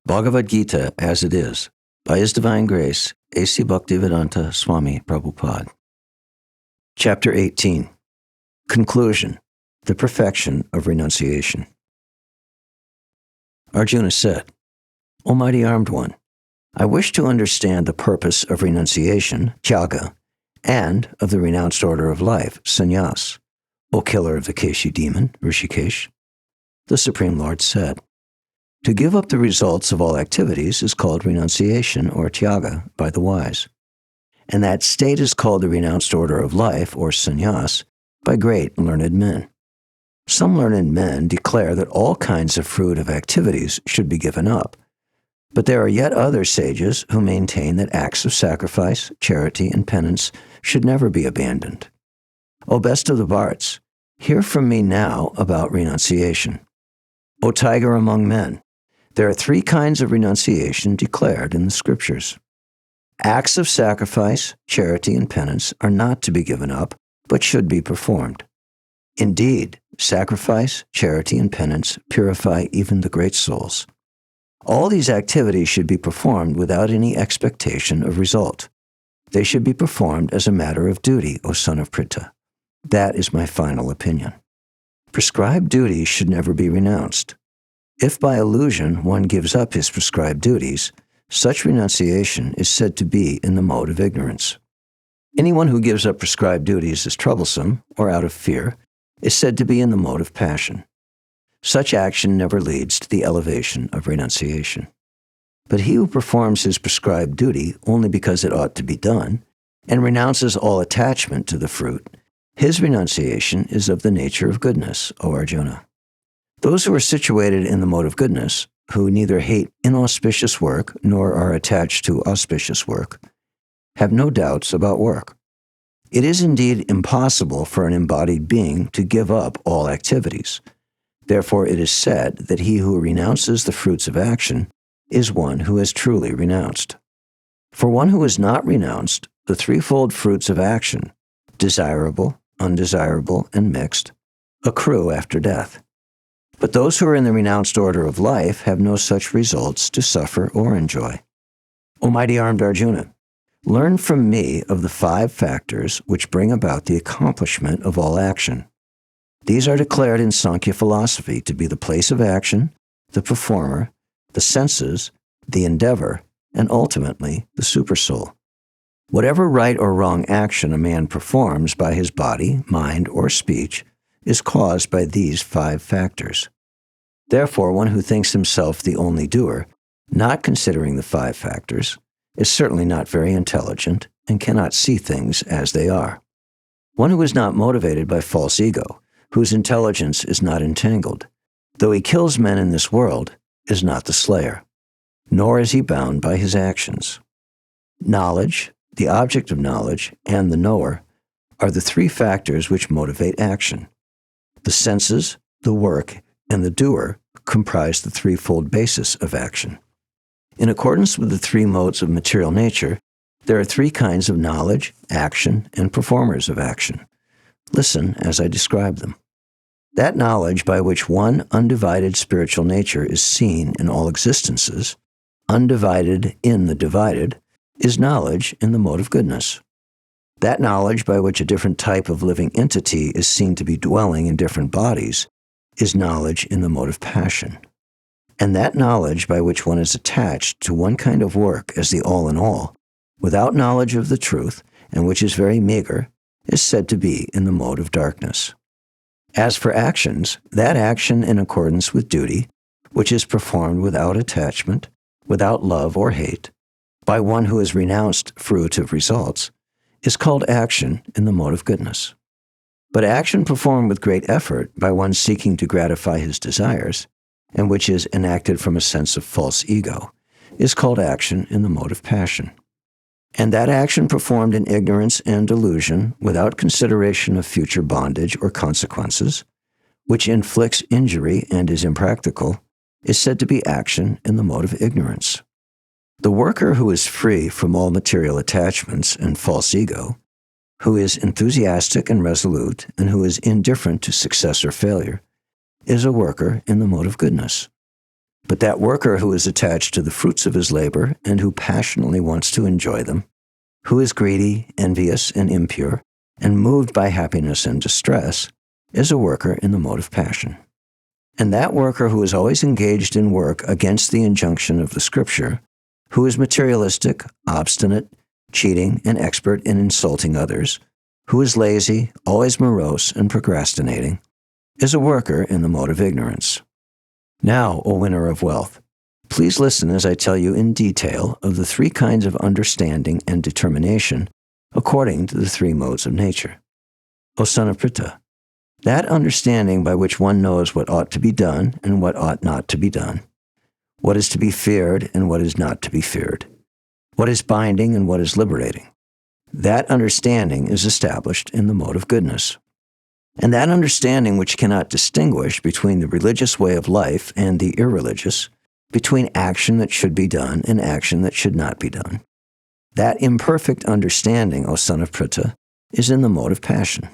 Bhagavad-gītā As It Is, by His Divine Grace, A.C. Bhaktivedanta Swami Prabhupāda. Chapter 18. Conclusion. The Perfection of Renunciation. Arjuna said, O mighty armed one, I wish to understand the purpose of renunciation, tyaga, and of the renounced order of life, sannyas. O killer of the Keshi demon, Rishikesh. The Supreme Lord said, to give up the results of all activities is called renunciation or tyaga by the wise. And that state is called the renounced order of life or sannyas by great learned men. Some learned men declare that all kinds of fruit of activities should be given up. But there are yet other sages who maintain that acts of sacrifice, charity, and penance should never be abandoned. O best of the Bharts, hear from me now about renunciation. O tiger among men, there are three kinds of renunciation declared in the Scriptures. Acts of sacrifice, charity, and penance are not to be given up, but should be performed. Indeed, sacrifice, charity, and penance purify even the great souls. All these activities should be performed without any expectation of result. They should be performed as a matter of duty, O son of Pritha. That is my final opinion. Prescribed duties should never be renounced. If by illusion one gives up his prescribed duties, such renunciation is said to be in the mode of ignorance. Anyone who gives up prescribed duties as troublesome or out of fear is said to be in the mode of passion. Such action never leads to the elevation of renunciation. But he who performs his prescribed duty only because it ought to be done and renounces all attachment to the fruit, his renunciation is of the nature of goodness, O Arjuna. Those who are situated in the mode of goodness, who neither hate inauspicious work nor are attached to auspicious work, have no doubts about work. It is indeed impossible for an embodied being to give up all activities. Therefore it is said that he who renounces the fruits of action is one who has truly renounced. For one who has not renounced, the threefold fruits of action, desirable, undesirable, and mixed, accrue after death. But those who are in the renounced order of life have no such results to suffer or enjoy. O mighty armed Arjuna, learn from me of the 5 factors which bring about the accomplishment of all action. These are declared in Sankhya philosophy to be the place of action, the performer, the senses, the endeavor, and ultimately the supersoul. Whatever right or wrong action a man performs by his body, mind, or speech is caused by these 5 factors. Therefore, one who thinks himself the only doer, not considering the 5 factors, is certainly not very intelligent and cannot see things as they are. One who is not motivated by false ego, whose intelligence is not entangled, though he kills men in this world, is not the slayer, nor is he bound by his actions. Knowledge, the object of knowledge, and the knower are the 3 factors which motivate action. The senses, the work, and the doer comprise the threefold basis of action. In accordance with the 3 modes of material nature, there are 3 kinds of knowledge, action, and performers of action. Listen as I describe them. That knowledge by which one undivided spiritual nature is seen in all existences, undivided in the divided, is knowledge in the mode of goodness. That knowledge by which a different type of living entity is seen to be dwelling in different bodies is knowledge in the mode of passion. And that knowledge by which one is attached to one kind of work as the all-in-all, without knowledge of the truth, and which is very meager, is said to be in the mode of darkness. As for actions, that action in accordance with duty, which is performed without attachment, without love or hate, by one who has renounced fruitive results, is called action in the mode of goodness. But action performed with great effort by one seeking to gratify his desires, and which is enacted from a sense of false ego, is called action in the mode of passion. And that action performed in ignorance and delusion, without consideration of future bondage or consequences, which inflicts injury and is impractical, is said to be action in the mode of ignorance. The worker who is free from all material attachments and false ego, who is enthusiastic and resolute, and who is indifferent to success or failure, is a worker in the mode of goodness. But that worker who is attached to the fruits of his labor and who passionately wants to enjoy them, who is greedy, envious, and impure, and moved by happiness and distress, is a worker in the mode of passion. And that worker who is always engaged in work against the injunction of the Scripture, who is materialistic, obstinate, cheating, and expert in insulting others, who is lazy, always morose, and procrastinating, is a worker in the mode of ignorance. Now, O winner of wealth, please listen as I tell you in detail of the three kinds of understanding and determination according to the three modes of nature. O son of Pritha, that understanding by which one knows what ought to be done and what ought not to be done, what is to be feared and what is not to be feared, what is binding and what is liberating, that understanding is established in the mode of goodness. And that understanding which cannot distinguish between the religious way of life and the irreligious, between action that should be done and action that should not be done, that imperfect understanding, O son of Pritha, is in the mode of passion.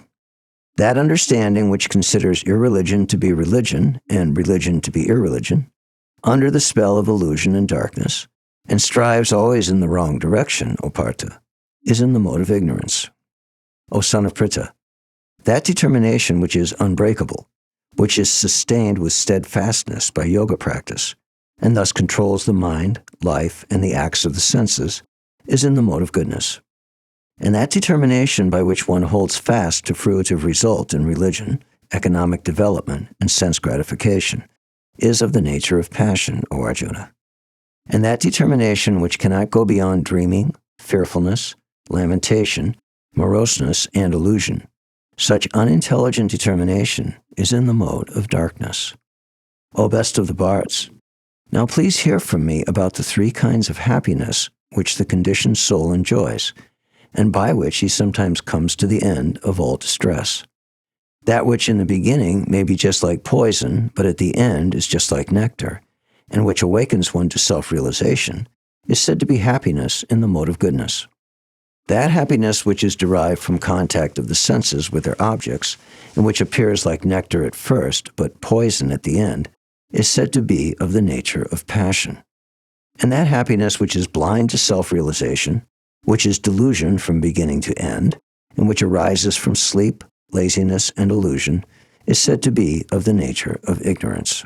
That understanding which considers irreligion to be religion and religion to be irreligion, under the spell of illusion and darkness, and strives always in the wrong direction, O Partha, is in the mode of ignorance. O son of Pritha, that determination which is unbreakable, which is sustained with steadfastness by yoga practice, and thus controls the mind, life, and the acts of the senses, is in the mode of goodness. And that determination by which one holds fast to fruitive result in religion, economic development, and sense gratification, is of the nature of passion, O Arjuna. And that determination which cannot go beyond dreaming, fearfulness, lamentation, moroseness, and illusion, such unintelligent determination is in the mode of darkness. O best of the bards, now please hear from me about the three kinds of happiness which the conditioned soul enjoys, and by which he sometimes comes to the end of all distress. That which in the beginning may be just like poison, but at the end is just like nectar, and which awakens one to self-realization, is said to be happiness in the mode of goodness. That happiness which is derived from contact of the senses with their objects, and which appears like nectar at first, but poison at the end, is said to be of the nature of passion. And that happiness which is blind to self-realization, which is delusion from beginning to end, and which arises from sleep, laziness, and illusion, is said to be of the nature of ignorance.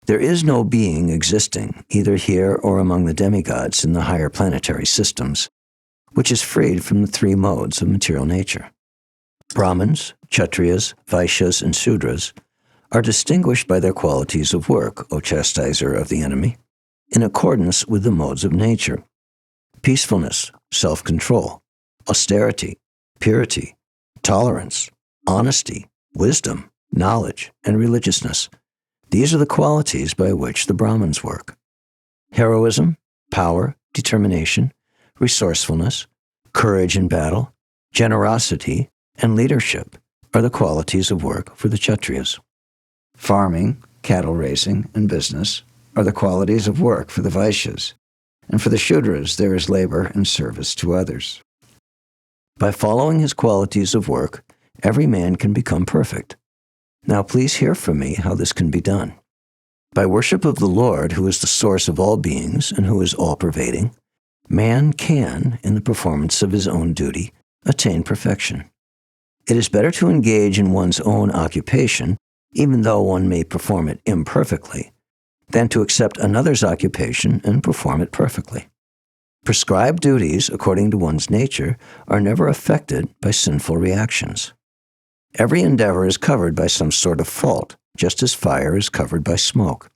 There is no being existing, either here or among the demigods in the higher planetary systems, which is freed from the three modes of material nature. Brahmins, Kshatriyas, Vaishyas, and Sudras are distinguished by their qualities of work, O chastiser of the enemy, in accordance with the modes of nature: peacefulness, self-control, austerity, purity, tolerance, honesty, wisdom, knowledge, and religiousness. These are the qualities by which the Brahmins work. Heroism, power, determination, resourcefulness, courage in battle, generosity, and leadership are the qualities of work for the Kshatriyas. Farming, cattle raising, and business are the qualities of work for the Vaishyas, and for the Shudras there is labor and service to others. By following his qualities of work, every man can become perfect. Now please hear from me how this can be done. By worship of the Lord, who is the source of all beings and who is all-pervading, man can, in the performance of his own duty, attain perfection. It is better to engage in one's own occupation, even though one may perform it imperfectly, than to accept another's occupation and perform it perfectly. Prescribed duties, according to one's nature, are never affected by sinful reactions. Every endeavor is covered by some sort of fault, just as fire is covered by smoke.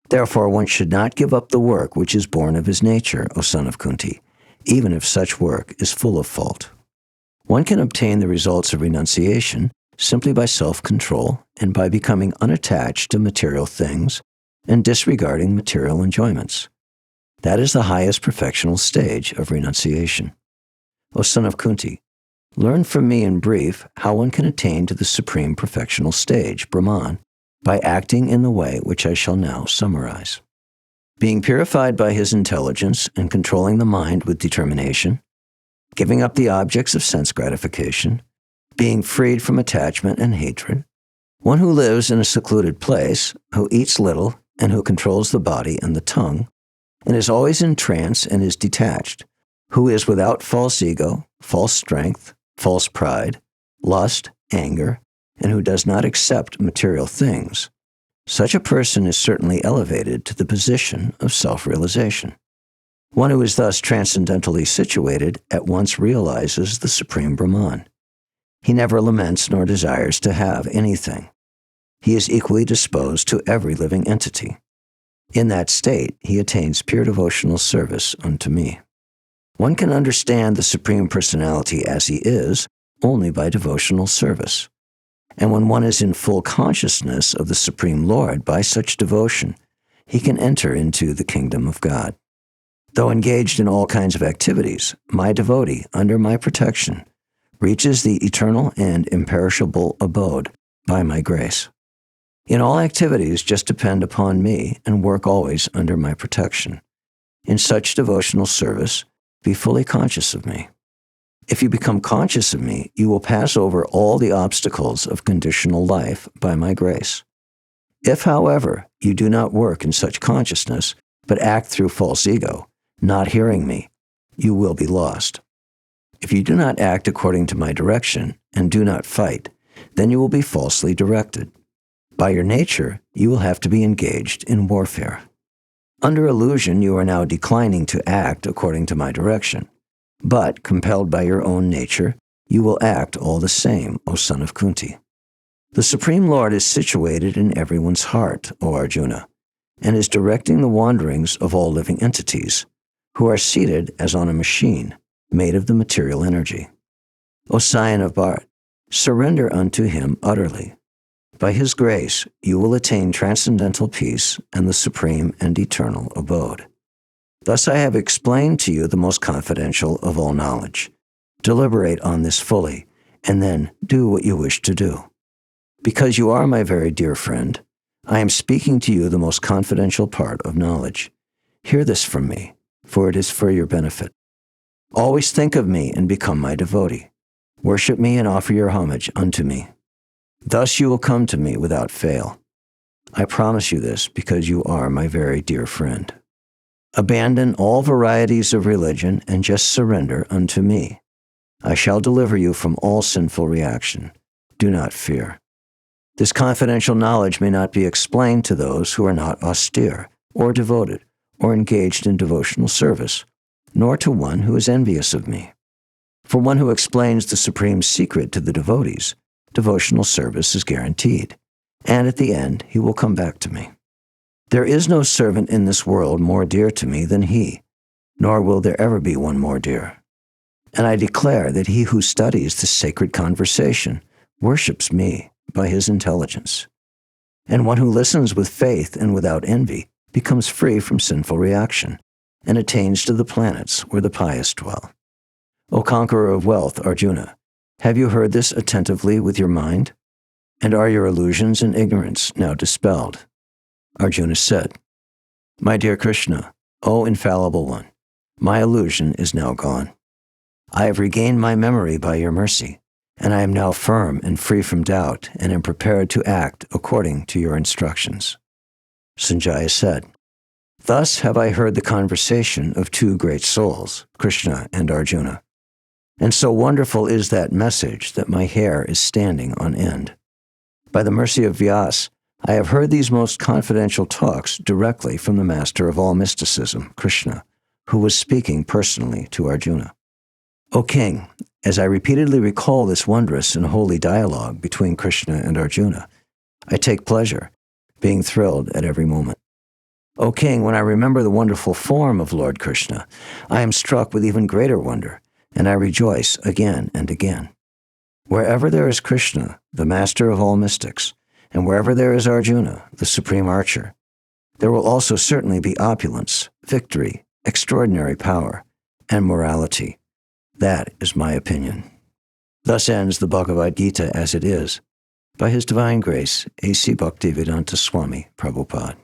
Therefore, one should not give up the work which is born of his nature, O son of Kunti, even if such work is full of fault. One can obtain the results of renunciation simply by self-control and by becoming unattached to material things and disregarding material enjoyments. That is the highest perfectional stage of renunciation. O son of Kunti, learn from me in brief how one can attain to the supreme perfectional stage, Brahman, by acting in the way which I shall now summarize. Being purified by his intelligence and controlling the mind with determination, giving up the objects of sense gratification, being freed from attachment and hatred, one who lives in a secluded place, who eats little and who controls the body and the tongue, and is always in trance and is detached, who is without false ego, false strength, false pride, lust, anger, and who does not accept material things, such a person is certainly elevated to the position of self-realization. One who is thus transcendentally situated at once realizes the Supreme Brahman. He never laments nor desires to have anything. He is equally disposed to every living entity. In that state, he attains pure devotional service unto me. One can understand the Supreme Personality as he is only by devotional service. And when one is in full consciousness of the Supreme Lord by such devotion, he can enter into the kingdom of God. Though engaged in all kinds of activities, my devotee, under my protection, reaches the eternal and imperishable abode by my grace. In all activities, just depend upon me and work always under my protection. In such devotional service, be fully conscious of me. If you become conscious of me, you will pass over all the obstacles of conditional life by my grace. If, however, you do not work in such consciousness, but act through false ego, not hearing me, you will be lost. If you do not act according to my direction and do not fight, then you will be falsely directed. By your nature, you will have to be engaged in warfare. Under illusion, you are now declining to act according to my direction. But, compelled by your own nature, you will act all the same, O son of Kunti. The Supreme Lord is situated in everyone's heart, O Arjuna, and is directing the wanderings of all living entities, who are seated as on a machine made of the material energy. O scion of Bharat, surrender unto him utterly. By his grace, you will attain transcendental peace and the supreme and eternal abode. Thus I have explained to you the most confidential of all knowledge. Deliberate on this fully, and then do what you wish to do. Because you are my very dear friend, I am speaking to you the most confidential part of knowledge. Hear this from me, for it is for your benefit. Always think of me and become my devotee. Worship me and offer your homage unto me. Thus you will come to me without fail. I promise you this because you are my very dear friend. Abandon all varieties of religion and just surrender unto me. I shall deliver you from all sinful reaction. Do not fear. This confidential knowledge may not be explained to those who are not austere, or devoted, or engaged in devotional service, nor to one who is envious of me. For one who explains the supreme secret to the devotees, devotional service is guaranteed, and at the end he will come back to me. There is no servant in this world more dear to me than he, nor will there ever be one more dear. And I declare that he who studies the sacred conversation worships me by his intelligence. And one who listens with faith and without envy becomes free from sinful reaction and attains to the planets where the pious dwell. O conqueror of wealth, Arjuna, have you heard this attentively with your mind? And are your illusions and ignorance now dispelled? Arjuna said, My dear Krishna, O infallible one, my illusion is now gone. I have regained my memory by your mercy, and I am now firm and free from doubt and am prepared to act according to your instructions. Sanjaya said, Thus have I heard the conversation of two great souls, Krishna and Arjuna. And so wonderful is that message that my hair is standing on end. By the mercy of Vyas, I have heard these most confidential talks directly from the master of all mysticism, Krishna, who was speaking personally to Arjuna. O king, as I repeatedly recall this wondrous and holy dialogue between Krishna and Arjuna, I take pleasure, being thrilled at every moment. O king, when I remember the wonderful form of Lord Krishna, I am struck with even greater wonder, and I rejoice again and again. Wherever there is Krishna, the master of all mystics, and wherever there is Arjuna, the supreme archer, there will also certainly be opulence, victory, extraordinary power, and morality. That is my opinion. Thus ends the Bhagavad-gītā As It Is, by His Divine Grace, A.C. Bhaktivedanta Swami, Prabhupāda.